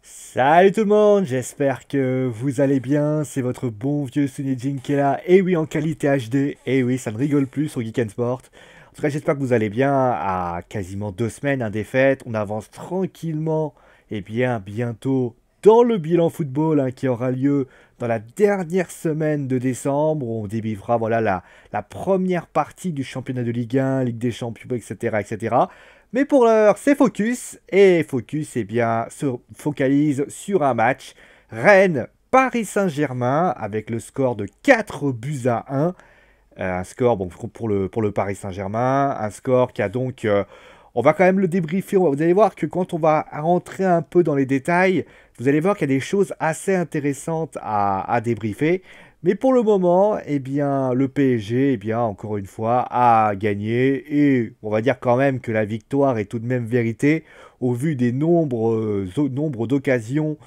Salut tout le monde, j'espère que vous allez bien, c'est votre bon vieux Sunny qui est là, et oui en qualité HD, et oui ça ne rigole plus sur Geek and Sport. En tout cas j'espère que vous allez bien, à quasiment 2 semaines des fêtes, on avance tranquillement, et bien bientôt dans le bilan football qui aura lieu dans la dernière semaine de décembre, où on débriefera voilà, la première partie du championnat de Ligue 1, Ligue des Champions, etc. etc. Mais pour l'heure, c'est Focus. Et Focus, eh bien, se focalise sur un match. Rennes-Paris Saint-Germain, avec le score de 4 buts à 1. Un score bon, pour le Paris Saint-Germain. Un score qui a donc... on va quand même le débriefer. Vous allez voir que quand on va rentrer un peu dans les détails, vous allez voir qu'il y a des choses assez intéressantes à débriefer. Mais pour le moment, eh bien, le PSG, eh bien, encore une fois, a gagné. Et on va dire quand même que la victoire est tout de même vérité au vu des nombres d'occasions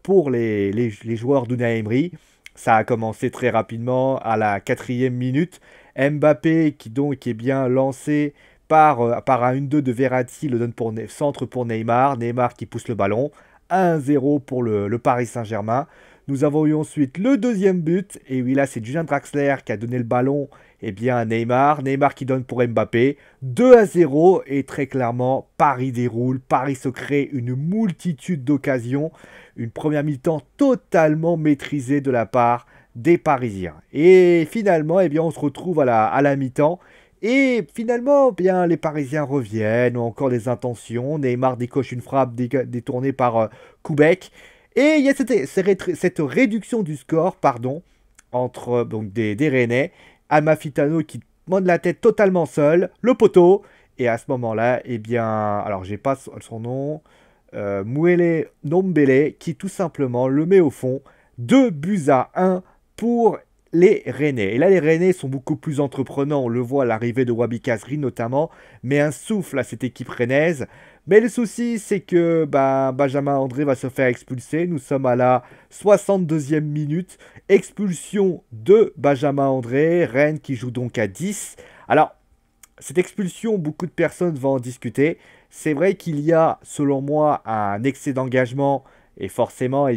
pour les joueurs d'Unai Emery. Ça a commencé très rapidement à la 4e minute. Mbappé qui donc est bien lancé par un 1-2 de Verratti, le donne pour centre pour Neymar. Neymar qui pousse le ballon. 1-0 pour le Paris Saint-Germain. Nous avons eu ensuite le deuxième but. Et oui, là, c'est Julien Draxler qui a donné le ballon à Neymar. Neymar qui donne pour Mbappé. 2-0. Et très clairement, Paris déroule. Paris se crée une multitude d'occasions. Une première mi-temps totalement maîtrisée de la part des Parisiens. Et finalement, on se retrouve à la mi-temps. Et finalement, bien, les Parisiens reviennent, ont encore des intentions. Neymar décoche une frappe détournée par Koubek. Et il y a cette réduction du score, pardon, entre donc des Rennais. Amafitano qui monte la tête totalement seul, le poteau. Et à ce moment-là, alors j'ai pas son nom, Mouele Nombele, qui tout simplement le met au fond. 2 buts à 1 pour les Rennais. Et là, les Rennais sont beaucoup plus entreprenants. On le voit à l'arrivée de Wabi Kazri notamment, mais un souffle à cette équipe rennaise. Mais le souci, c'est que Benjamin André va se faire expulser. Nous sommes à la 62e minute. Expulsion de Benjamin André. Rennes qui joue donc à 10. Alors, cette expulsion, beaucoup de personnes vont en discuter. C'est vrai qu'il y a, selon moi, un excès d'engagement. Et forcément,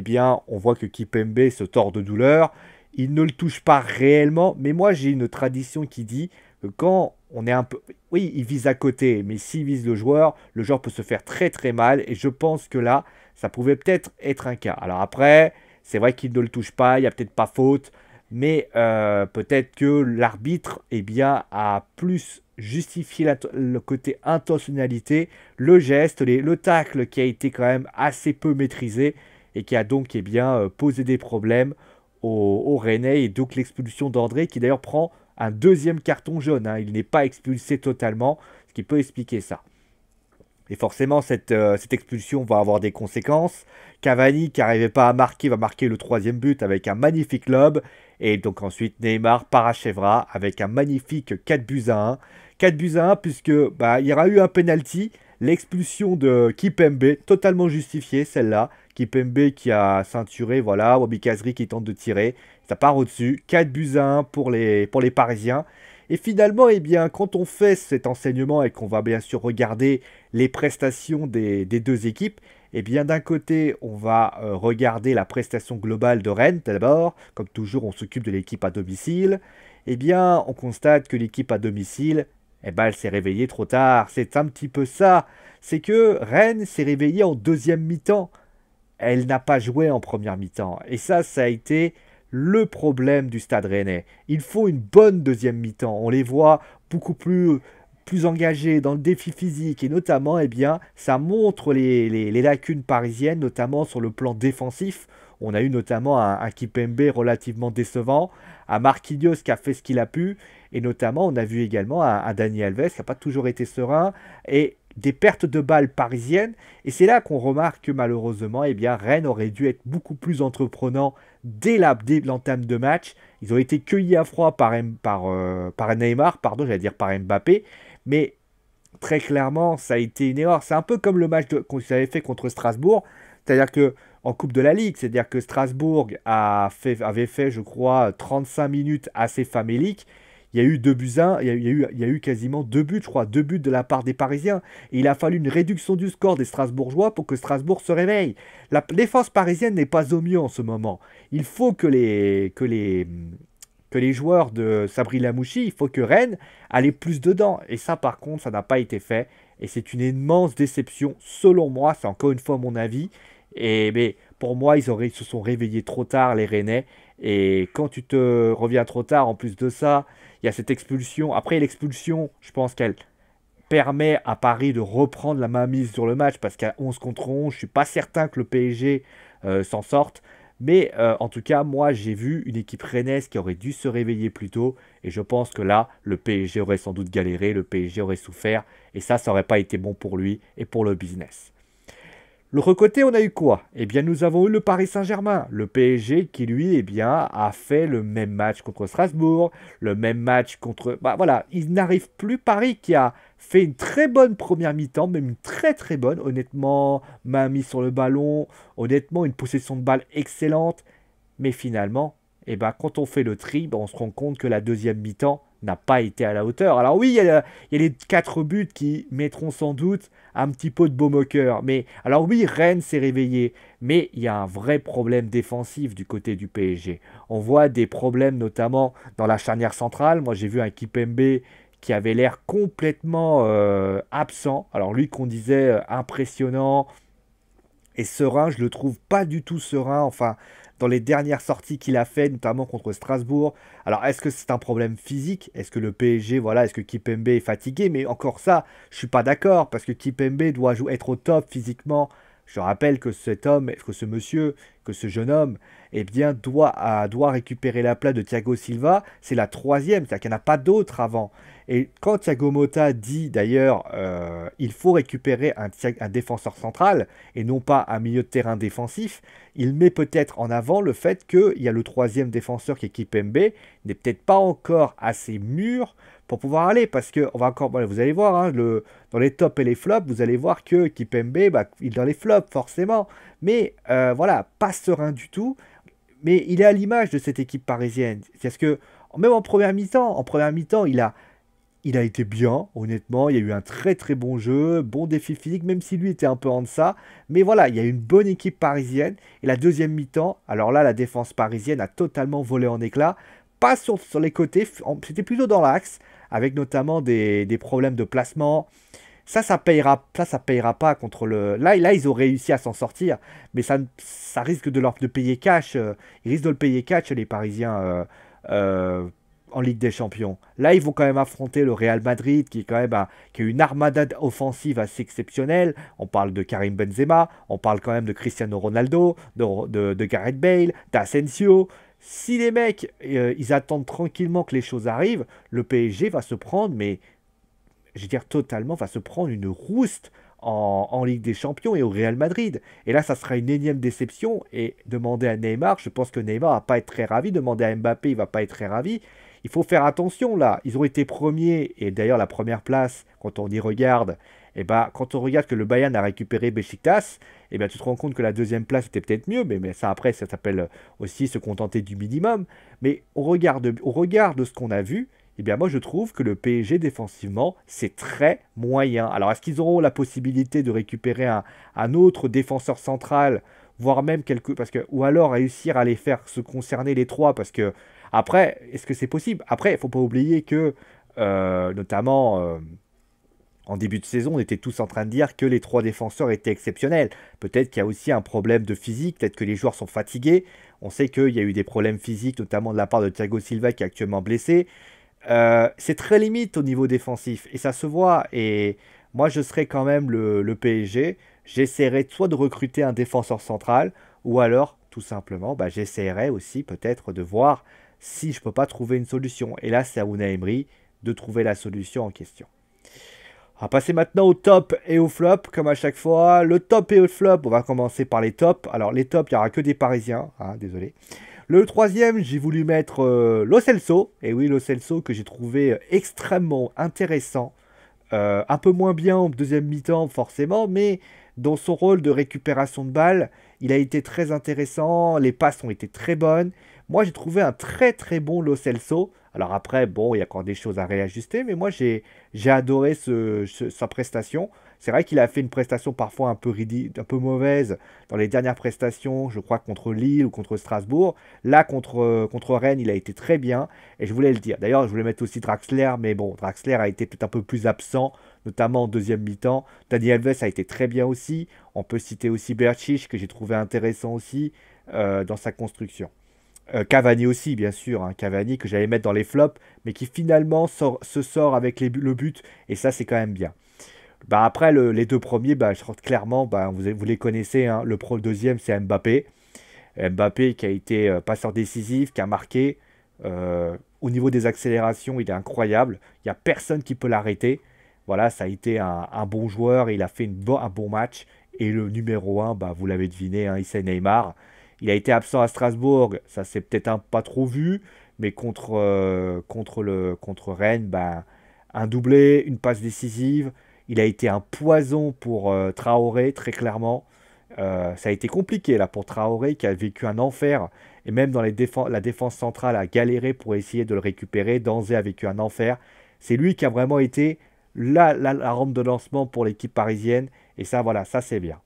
on voit que Kipembe se tord de douleur. Il ne le touche pas réellement. Mais moi, j'ai une tradition qui dit que quand on est un peu... Oui, il vise à côté. Mais s'il vise le joueur peut se faire très très mal. Et je pense que là, ça pouvait peut-être être un cas. Alors après, c'est vrai qu'il ne le touche pas. Il n'y a peut-être pas faute. Mais peut-être que l'arbitre a plus justifié le côté intentionnalité, le geste, le tacle qui a été quand même assez peu maîtrisé et qui a donc posé des problèmes aux Rennais et donc l'expulsion d'André qui d'ailleurs prend un deuxième carton jaune. Il n'est pas expulsé totalement, ce qui peut expliquer ça. Et forcément, cette expulsion va avoir des conséquences. Cavani, qui n'arrivait pas à marquer, va marquer le troisième but avec un magnifique lob. Et donc ensuite, Neymar parachèvera avec un magnifique 4 buts à 1. 4 buts à 1 puisque il y aura eu un penalty. L'expulsion de Kipembe, totalement justifiée celle-là. Kipembe qui a ceinturé, voilà. Wabi Kazri qui tente de tirer. Ça part au-dessus. 4 buts à 1 pour les Parisiens. Et finalement, quand on fait cet enseignement et qu'on va bien sûr regarder les prestations des deux équipes, d'un côté, on va regarder la prestation globale de Rennes d'abord. Comme toujours, on s'occupe de l'équipe à domicile. On constate que l'équipe à domicile, elle s'est réveillée trop tard. C'est un petit peu ça. C'est que Rennes s'est réveillée en deuxième mi-temps. Elle n'a pas joué en première mi-temps. Et ça a été le problème du Stade Rennais. Il faut une bonne deuxième mi-temps. On les voit beaucoup plus engagés dans le défi physique et notamment, ça montre les lacunes parisiennes, notamment sur le plan défensif. On a eu notamment un Kipembe relativement décevant, un Marquinhos qui a fait ce qu'il a pu, et notamment on a vu également un Dani Alves qui n'a pas toujours été serein, et des pertes de balles parisiennes. Et c'est là qu'on remarque que malheureusement, Rennes aurait dû être beaucoup plus entreprenant dès l'entame de match. Ils ont été cueillis à froid par Neymar, pardon, j'allais dire par Mbappé. Mais très clairement, ça a été une erreur. C'est un peu comme le match qu'on avait fait contre Strasbourg. C'est-à-dire que en Coupe de la Ligue, c'est-à-dire que Strasbourg avait fait, je crois, 35 minutes assez faméliques. il y a eu 2 buts 1, il y a eu quasiment 2 buts, je crois, 2 buts de la part des Parisiens. Et il a fallu une réduction du score des Strasbourgeois pour que Strasbourg se réveille. La défense parisienne n'est pas au mieux en ce moment. Il faut que les joueurs de Sabri Lamouchi, il faut que Rennes aille plus dedans. Et ça, par contre, ça n'a pas été fait. Et c'est une immense déception, selon moi. C'est encore une fois mon avis. Et mais pour moi, ils se sont réveillés trop tard, les Rennais. Et quand tu te reviens trop tard, en plus de ça, il y a cette expulsion. Après, l'expulsion, je pense qu'elle permet à Paris de reprendre la mainmise sur le match parce qu'à 11 contre 11, je suis pas certain que le PSG s'en sorte. Mais en tout cas, moi, j'ai vu une équipe rennaise qui aurait dû se réveiller plus tôt. Et je pense que là, le PSG aurait sans doute galéré, le PSG aurait souffert. Et ça n'aurait pas été bon pour lui et pour le business. L'autre côté, on a eu quoi? Eh bien, nous avons eu le Paris Saint-Germain, le PSG qui, lui, eh bien, a fait le même match contre Strasbourg, le même match contre... Bah voilà, il n'arrive plus. Paris qui a fait une très bonne première mi-temps, même une très très bonne, honnêtement, main mise sur le ballon, honnêtement, une possession de balle excellente. Mais finalement, eh ben, quand on fait le tri, ben, on se rend compte que la deuxième mi-temps n'a pas été à la hauteur. Alors oui, il y a les 4 buts qui mettront sans doute un petit peu de baume au cœur. Mais alors oui, Rennes s'est réveillé, mais il y a un vrai problème défensif du côté du PSG. On voit des problèmes notamment dans la charnière centrale. Moi, j'ai vu un Kipembe qui avait l'air complètement absent. Alors lui qu'on disait impressionnant et serein, je le trouve pas du tout serein. Enfin, dans les dernières sorties qu'il a fait, notamment contre Strasbourg. Alors, est-ce que c'est un problème physique? Est-ce que le PSG, voilà, est-ce que Kipembe est fatigué? Mais encore ça, je suis pas d'accord, parce que Kipembe doit être au top physiquement. Je rappelle que cet homme, que ce monsieur, que ce jeune homme, eh bien, doit récupérer la place de Thiago Silva. C'est la troisième, c'est-à-dire qu'il n'y en a pas d'autre avant. Et quand Thiago Motta dit d'ailleurs il faut récupérer un défenseur central et non pas un milieu de terrain défensif, il met peut-être en avant le fait qu'il y a le troisième défenseur qui est Kipembe, n'est peut-être pas encore assez mûr pour pouvoir aller, parce que on va encore, voilà, vous allez voir, hein, dans les tops et les flops, vous allez voir que Kipembe, bah, il est dans les flops forcément, mais voilà, pas serein du tout, mais il est à l'image de cette équipe parisienne, parce que même en première mi-temps, il a été bien, honnêtement. Il y a eu un très très bon jeu, bon défi physique, même si lui était un peu en deçà. Mais voilà, il y a une bonne équipe parisienne. Et la deuxième mi-temps, alors là, la défense parisienne a totalement volé en éclats. Pas sur les côtés, c'était plutôt dans l'axe, avec notamment des problèmes de placement. Ça payera pas contre le. Là, ils ont réussi à s'en sortir, mais ça risque de payer cash. Ils risquent de le payer cash, les Parisiens. En Ligue des Champions. Là, ils vont quand même affronter le Real Madrid, qui est quand même qui a une armada offensive assez exceptionnelle. On parle de Karim Benzema, on parle quand même de Cristiano Ronaldo, de Gareth Bale, d'Asensio. Si les mecs, ils attendent tranquillement que les choses arrivent, le PSG va se prendre, mais je veux dire totalement, va se prendre une rouste en Ligue des Champions et au Real Madrid. Et là, ça sera une énième déception. Et demander à Neymar, je pense que Neymar va pas être très ravi. Demander à Mbappé, il va pas être très ravi. Il faut faire attention là. Ils ont été premiers. Et d'ailleurs, la première place, quand on y regarde, et ben, quand on regarde que le Bayern a récupéré Besiktas, et ben, tu te rends compte que la deuxième place était peut-être mieux. Mais ça, après, ça s'appelle aussi se contenter du minimum. Mais au regard de ce qu'on a vu, eh bien moi je trouve que le PSG défensivement, c'est très moyen. Alors est-ce qu'ils auront la possibilité de récupérer un autre défenseur central, voire même quelques... Parce que, ou alors réussir à les faire se concerner les trois, parce que après, est-ce que c'est possible? Après, il ne faut pas oublier que, notamment en début de saison, on était tous en train de dire que les trois défenseurs étaient exceptionnels. Peut-être qu'il y a aussi un problème de physique, peut-être que les joueurs sont fatigués. On sait qu'il y a eu des problèmes physiques, notamment de la part de Thiago Silva qui est actuellement blessé. C'est très limite au niveau défensif et ça se voit. Et moi, je serais quand même le PSG. J'essaierai soit de recruter un défenseur central ou alors, tout simplement, bah, j'essaierai aussi peut-être de voir si je peux pas trouver une solution. Et là, c'est à Unai Emery de trouver la solution en question. On va passer maintenant au top et au flop, comme à chaque fois. Le top et le flop, on va commencer par les tops. Alors, les tops, il n'y aura que des Parisiens, hein, désolé. Le troisième, j'ai voulu mettre Lo Celso. Et oui, Lo Celso que j'ai trouvé extrêmement intéressant. Un peu moins bien en deuxième mi-temps, forcément, mais dans son rôle de récupération de balles, il a été très intéressant. Les passes ont été très bonnes. Moi, j'ai trouvé un très très bon Lo Celso. Alors après, bon, il y a encore des choses à réajuster, mais moi, j'ai adoré sa prestation. C'est vrai qu'il a fait une prestation parfois un peu un peu mauvaise dans les dernières prestations, je crois contre Lille ou contre Strasbourg. Là, contre Rennes, il a été très bien, et je voulais le dire. D'ailleurs, je voulais mettre aussi Draxler, mais bon, Draxler a été peut-être un peu plus absent, notamment en deuxième mi-temps. Dani Alves a été très bien aussi. On peut citer aussi Berchiche, que j'ai trouvé intéressant aussi dans sa construction. Cavani aussi, bien sûr, hein, Cavani que j'allais mettre dans les flops, mais qui finalement se sort avec le but, et ça c'est quand même bien. Bah, après, les deux premiers, bah, clairement, bah, vous les connaissez, hein, le deuxième c'est Mbappé. Mbappé qui a été passeur décisif, qui a marqué. Au niveau des accélérations, il est incroyable. Il n'y a personne qui peut l'arrêter. Voilà, ça a été un bon joueur, il a fait un bon match. Et le numéro un, bah, vous l'avez deviné, hein, c'est Neymar. Il a été absent à Strasbourg, ça s'est peut-être pas trop vu, mais contre Rennes, bah, un doublé, une passe décisive. Il a été un poison pour Traoré, très clairement. Ça a été compliqué là pour Traoré qui a vécu un enfer. Et même dans la défense centrale a galéré pour essayer de le récupérer. Danzé a vécu un enfer. C'est lui qui a vraiment été la rampe de lancement pour l'équipe parisienne. Et ça, voilà, ça c'est bien.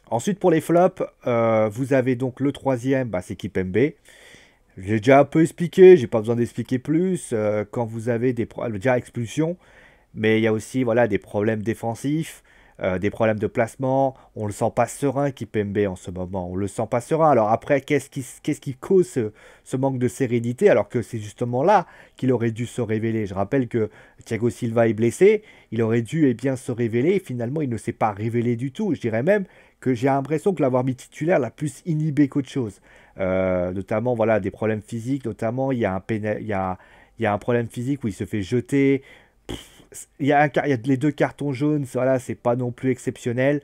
Ensuite, pour les flops, vous avez donc le troisième, bah, c'est Kipembe. J'ai déjà un peu expliqué, j'ai pas besoin d'expliquer plus. Quand vous avez des problèmes, déjà expulsion, mais il y a aussi voilà, des problèmes défensifs, des problèmes de placement. On le sent pas serein, Kipembe, en ce moment. On le sent pas serein. Alors après, qu'est-ce qui cause ce manque de sérénité alors que c'est justement là qu'il aurait dû se révéler. Je rappelle que Thiago Silva est blessé. Il aurait dû bien se révéler. Et finalement, il ne s'est pas révélé du tout. Je dirais même que j'ai l'impression que l'avoir mis titulaire l'a plus inhibé qu'autre chose. Notamment, voilà, des problèmes physiques. Notamment, il y a un problème physique où il se fait jeter. Il y a les deux cartons jaunes, voilà, c'est pas non plus exceptionnel.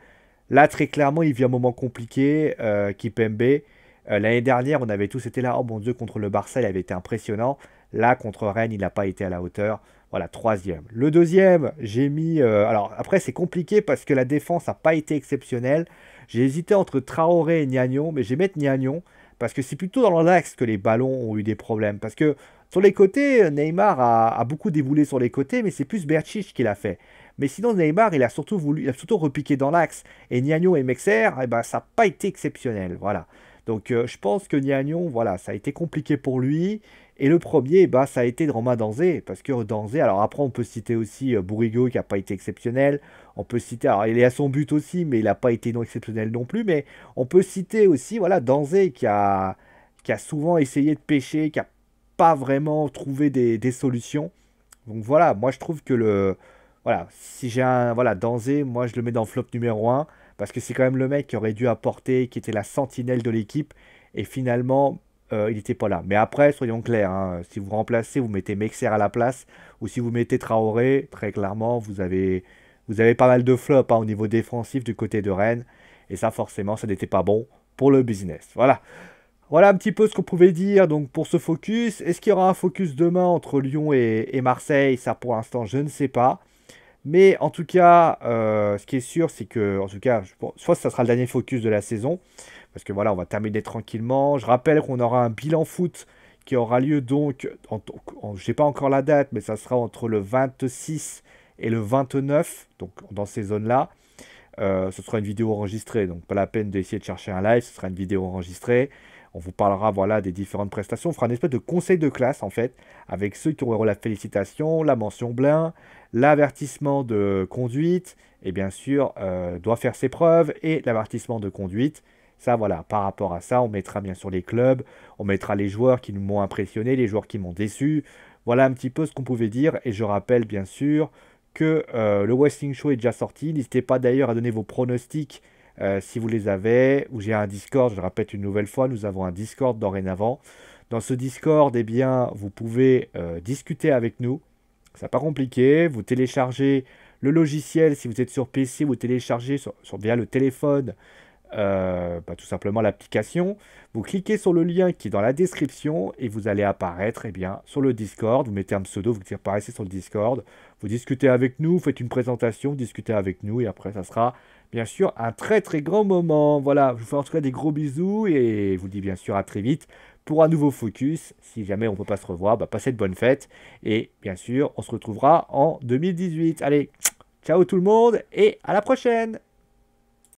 Là, très clairement, il vit un moment compliqué, Kipembe. L'année dernière, on avait tous été là, oh mon Dieu, contre le Barça, il avait été impressionnant. Là, contre Rennes, il n'a pas été à la hauteur. Voilà, troisième. Le deuxième, j'ai mis... alors, après, c'est compliqué parce que la défense n'a pas été exceptionnelle. J'ai hésité entre Traoré et Niagnon, mais je vais mettre Niagnon parce que c'est plutôt dans l'axe que les ballons ont eu des problèmes. Parce que sur les côtés, Neymar a beaucoup déboulé sur les côtés, mais c'est plus Berchiche qui l'a fait. Mais sinon, Neymar, il a surtout repiqué dans l'axe. Et Niagnon et Mexer, eh ben, ça n'a pas été exceptionnel. Voilà. Donc, je pense que Niagnon, voilà, ça a été compliqué pour lui. Et le premier, bah, ça a été Romain Danzé. Parce que Danzé, alors après, on peut citer aussi Bourigo qui n'a pas été exceptionnel. On peut citer, alors il est à son but aussi, mais il n'a pas été non exceptionnel non plus. Mais on peut citer aussi, voilà, Danzé qui a souvent essayé de pêcher, qui a pas vraiment trouvé des solutions. Donc voilà, moi je trouve que voilà, si j'ai un. Voilà, Danzé, moi je le mets dans le flop numéro un parce que c'est quand même le mec qui aurait dû apporter, qui était la sentinelle de l'équipe, et finalement, il n'était pas là. Mais après, soyons clairs, hein, si vous remplacez, vous mettez Mexer à la place, ou si vous mettez Traoré, très clairement, vous avez pas mal de flops hein, au niveau défensif du côté de Rennes, et ça forcément, ça n'était pas bon pour le business. Voilà. Voilà un petit peu ce qu'on pouvait dire donc pour ce focus. Est-ce qu'il y aura un focus demain entre Lyon et Marseille? Ça pour l'instant je ne sais pas. Mais en tout cas, ce qui est sûr, c'est que, en tout cas, soit ça sera le dernier focus de la saison, parce que voilà, on va terminer tranquillement. Je rappelle qu'on aura un bilan foot qui aura lieu donc, je ne sais pas encore la date, mais ça sera entre le 26 et le 29, donc dans ces zones-là. Ce sera une vidéo enregistrée, donc pas la peine d'essayer de chercher un live, ce sera une vidéo enregistrée. On vous parlera voilà, des différentes prestations. On fera une espèce de conseil de classe en fait, avec ceux qui auront la félicitation, la mention blanc, l'avertissement de conduite, et bien sûr, doit faire ses preuves, et l'avertissement de conduite. Ça, voilà, par rapport à ça, on mettra bien sûr les clubs, on mettra les joueurs qui m'ont impressionné, les joueurs qui m'ont déçu. Voilà un petit peu ce qu'on pouvait dire, et je rappelle bien sûr que le Wrestling Show est déjà sorti. N'hésitez pas d'ailleurs à donner vos pronostics si vous les avez. Ou j'ai un Discord, je le répète une nouvelle fois, nous avons un Discord dorénavant. Dans ce Discord, eh bien, vous pouvez discuter avec nous. C'est pas compliqué. Vous téléchargez le logiciel. Si vous êtes sur PC, vous téléchargez via le téléphone tout simplement l'application. Vous cliquez sur le lien qui est dans la description et vous allez apparaître sur le Discord. Vous mettez un pseudo, vous apparaissez sur le Discord. Vous discutez avec nous, faites une présentation, vous discutez avec nous et après ça sera bien sûr un très très grand moment. Voilà, je vous fais en tout cas des gros bisous et je vous dis bien sûr à très vite pour un nouveau focus. Si jamais on ne peut pas se revoir, bah, passez de bonnes fêtes. Et bien sûr, on se retrouvera en 2018. Allez, ciao tout le monde et à la prochaine!